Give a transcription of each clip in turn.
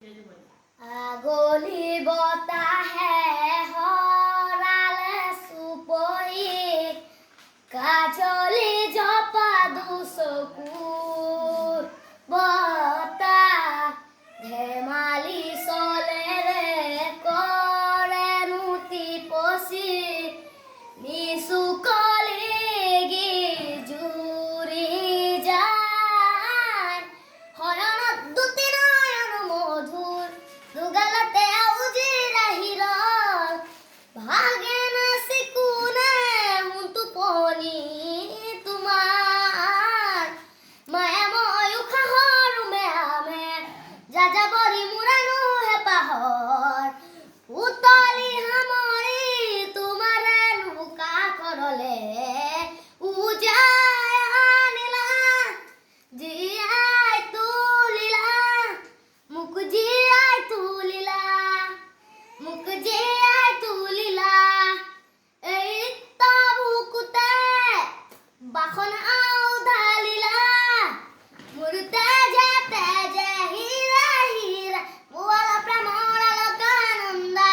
আগলি বতাহে হরালে সুপহি কাজলি জপা দুচকুৰ বতাহ ধেমালি চলেৰে কৰে নুতি পচি নিচুকলি জুৰি যায় হয়নত দুটি নয়ন মধুৰ দুগালতে আউজিৰা হিৰৰ ভাগে নাচি কোনে মুনটো পনি তোমাৰ মায়ে মই উশাহৰ মেয়ামে যাযাবৰী মুৰানো হেঁপাহৰ উতলি সামৰি তোমাৰে লুকা কৰলে উজাই আনিলা জীয়াই তুলিলা মোক জীয়াই তুলিলা মোক জীয়াই তুলিলা এই বুকুতে বাসন ঢালিলা মোৰ তেজে তেজে হিৰা হিৰা বোৱালা প্ৰেমৰ আলোকানন্দা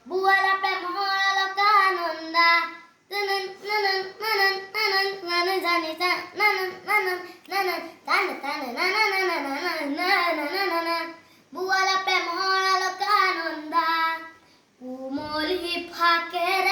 বোৱালা প্ৰেমৰ আলোকানন্দা বোৱালা প্ৰেমৰ আলোকানন্দা কোমলি ফাকেৰে